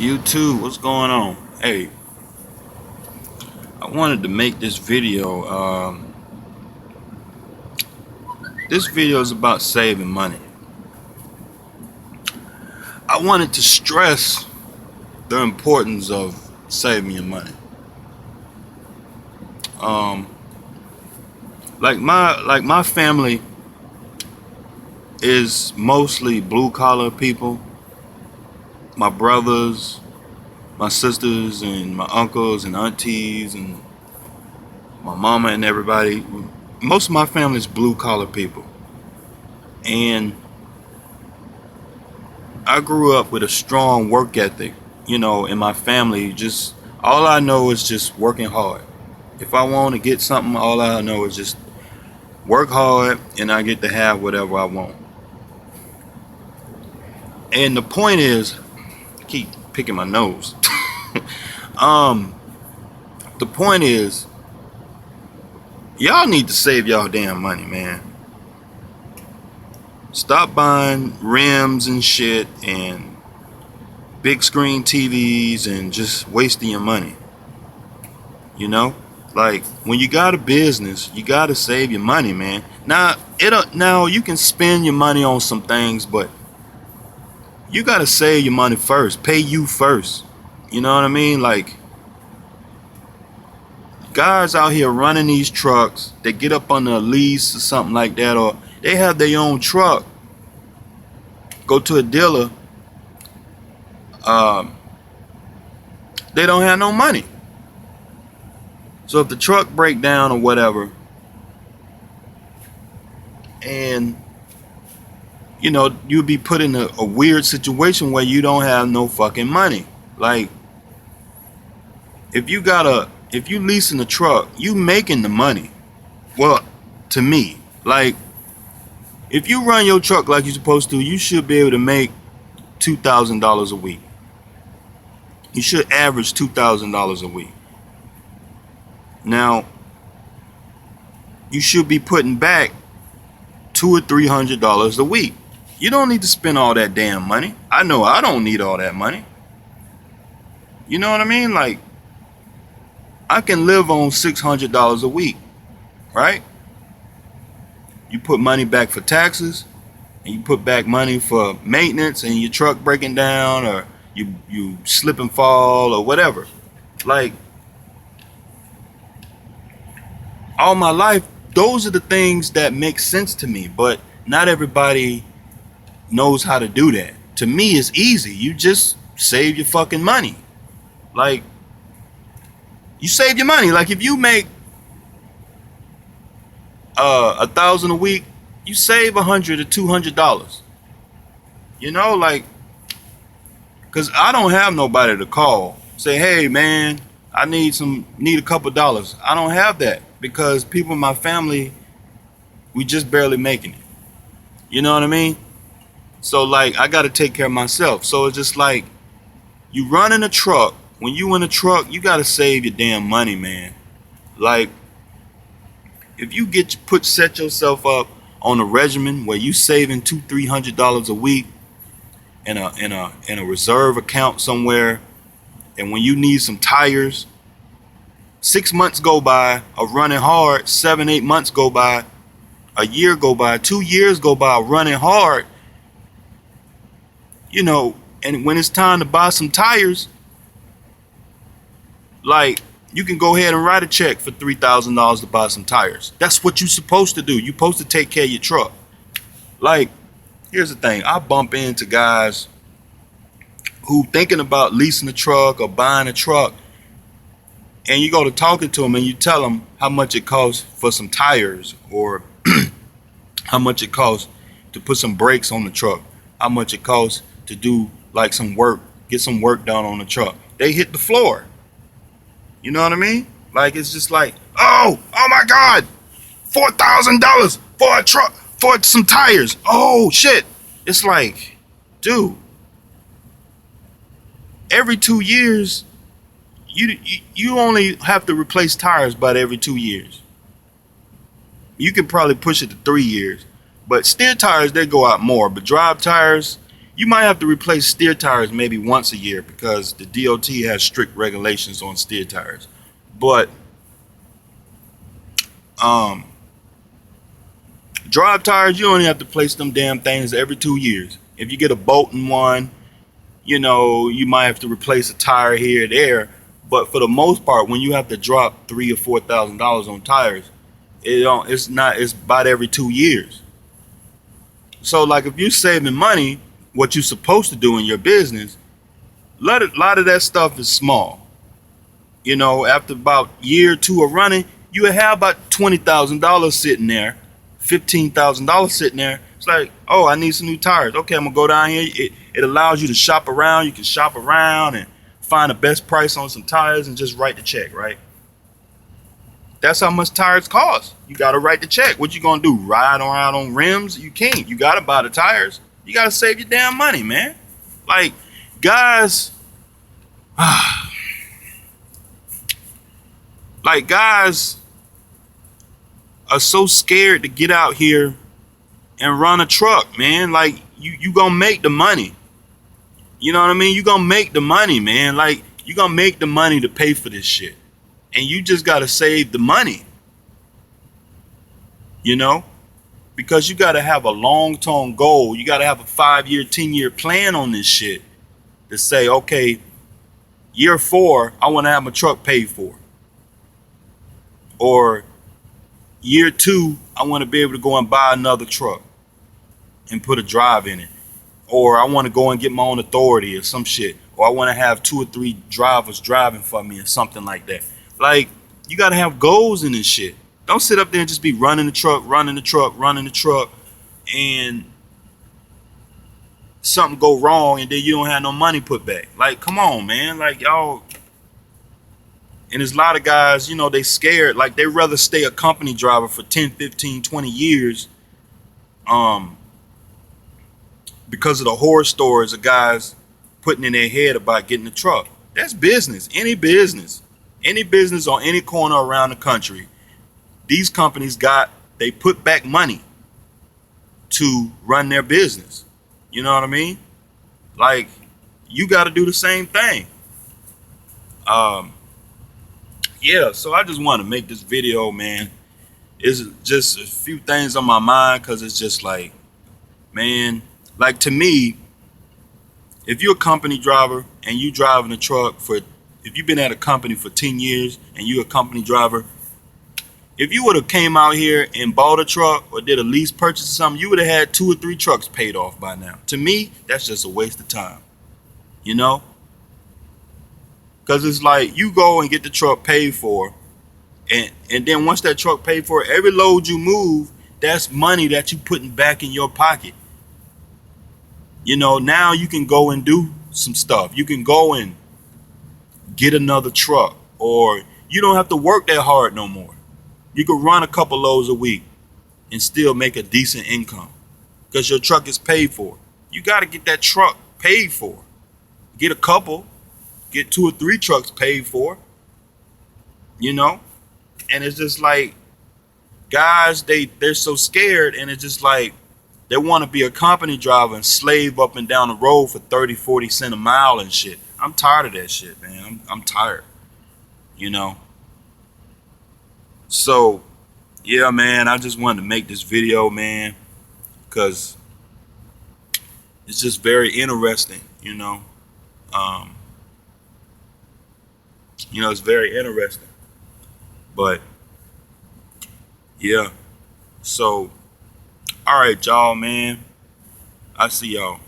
YouTube, what's going on? Hey, I wanted to make this video. This video is about saving money. I wanted to stress the importance of saving your money. Like my family is mostly blue collar people. My brothers, my sisters, and my uncles and aunties, and my mama and everybody. Most of my family is blue collar people, and I grew up with a strong work ethic. In my family, just all I know is just working hard. If I want to get something, all I know is just work hard, and I get to have whatever I want. And the point is, I keep picking my nose. The point is, y'all need to save y'all damn money, man. Stop buying rims and shit and big screen TVs and just wasting your money. Like when you got a business, you gotta save your money, man. Now you can spend your money on some things, but you gotta save your money first. Pay you first. You know what I mean? Like, guys out here running these trucks, they get up on a lease or something like that, or they have their own truck, go to a dealer, they don't have no money. So if the truck break down or whatever, and you'll be put in a weird situation where you don't have no fucking money. Like, if you leasing a truck, you making the money. Well, to me, like, if you run your truck like you're supposed to, you should be able to make $2,000 a week. You should average $2,000 a week. Now, you should be putting back $200 or $300 a week. You don't need to spend all that damn money. I know I don't need all that money. You know what I mean? Like, I can live on $600 a week, right? You put money back for taxes, and you put back money for maintenance and your truck breaking down, or you slip and fall or whatever. Like, all my life, those are the things that make sense to me, but not everybody knows how to do that. To me, it's easy. You just save your fucking money. Like, you save your money. Like, if you make $1,000 a week, you save $100 or $200. Like, cause I don't have nobody to call, say, hey man, I need a couple dollars. I don't have that, because people in my family, we just barely making it. You know what I mean? So, like, I got to take care of myself. So it's just like, you running a truck. When you in a truck, you got to save your damn money, man. Like, if you set yourself up on a regimen where you saving $200-$300 a week in a reserve account somewhere, and when you need some tires, 6 months go by of running hard, 7-8 months go by, a year go by, 2 years go by running hard, and when it's time to buy some tires, like, you can go ahead and write a check for $3,000 to buy some tires. That's what you're supposed to do. You're supposed to take care of your truck. Like, here's the thing. I bump into guys who thinking about leasing a truck or buying a truck, and you go to talking to them and you tell them how much it costs for some tires, or how much it costs to put some brakes on the truck, how much it costs to do like some work, get some work done on the truck. They hit the floor. You know what I mean? Like, it's just like, oh my God, $4,000 for a truck, for some tires. Oh shit. It's like, dude, every 2 years, you only have to replace tires about every 2 years. You can probably push it to 3 years, but steer tires, they go out more, but drive tires, You might have to replace steer tires maybe once a year because the DOT has strict regulations on steer tires. But drive tires, you only have to replace them damn things every 2 years. If you get a Bolton one, you know, you might have to replace a tire here or there. But for the most part, when you have to drop $3,000 or $4,000 on tires, it's about every 2 years. So like if you're saving money, what you're supposed to do in your business, a lot of that stuff is small. You know, after about year or two of running, you will have about $20,000 sitting there, $15,000 sitting there. It's like, oh, I need some new tires. Okay, I'm gonna go down here. It allows you to shop around. You can shop around and find the best price on some tires and just write the check, right? That's how much tires cost. You gotta write the check. What you gonna do? Ride around on rims? You can't. You gotta buy the tires. You gotta save your damn money, man. Like, guys, like guys are so scared to get out here and run a truck, man. Like, you gonna make the money. You know what I mean? You gonna make the money, man. Like, you gonna make the money to pay for this shit. And you just gotta save the money. You know? Because you gotta have a long-term goal. You gotta have a 5-year, 10-year plan on this shit to say, okay, year 4, I wanna have my truck paid for. Or year 2, I wanna be able to go and buy another truck and put a drive in it. Or I want to go and get my own authority or some shit. Or I want to have 2 or 3 drivers driving for me or something like that. Like, you got to have goals in this shit. Don't sit up there and just be running the truck, and something go wrong and then you don't have no money put back. Like, come on, man. Like, y'all. And there's a lot of guys, you know, they scared. Like, they rather stay a company driver for 10, 15, 20 years. Because of the horror stories of guys putting in their head about getting a truck. That's business. Any business on any corner around the country, these companies they put back money to run their business. You know what I mean? Like, you got to do the same thing. Yeah, so I just want to make this video, man. It's just a few things on my mind because it's just like, man, like, to me, if you're a company driver and you driving a truck if you've been at a company for 10 years and you're a company driver, if you would have came out here and bought a truck or did a lease purchase or something, you would have had 2 or 3 trucks paid off by now. To me, that's just a waste of time, you know? Because it's like you go and get the truck paid for, and then once that truck paid for, every load you move, that's money that you putting back in your pocket. You know, now you can go and do some stuff. You can go and get another truck, or you don't have to work that hard no more. You can run a couple loads a week and still make a decent income because your truck is paid for. You got to get that truck paid for. Get 2 or 3 trucks paid for, you know? And it's just like, guys, they're so scared, and it's just like, they want to be a company driver and slave up and down the road for 30, 40 cents a mile and shit. I'm tired of that shit, man. I'm tired, you know? So, yeah, man, I just wanted to make this video, man, because it's just very interesting, you know? It's very interesting. But, yeah. So, all right, y'all, man. I see y'all.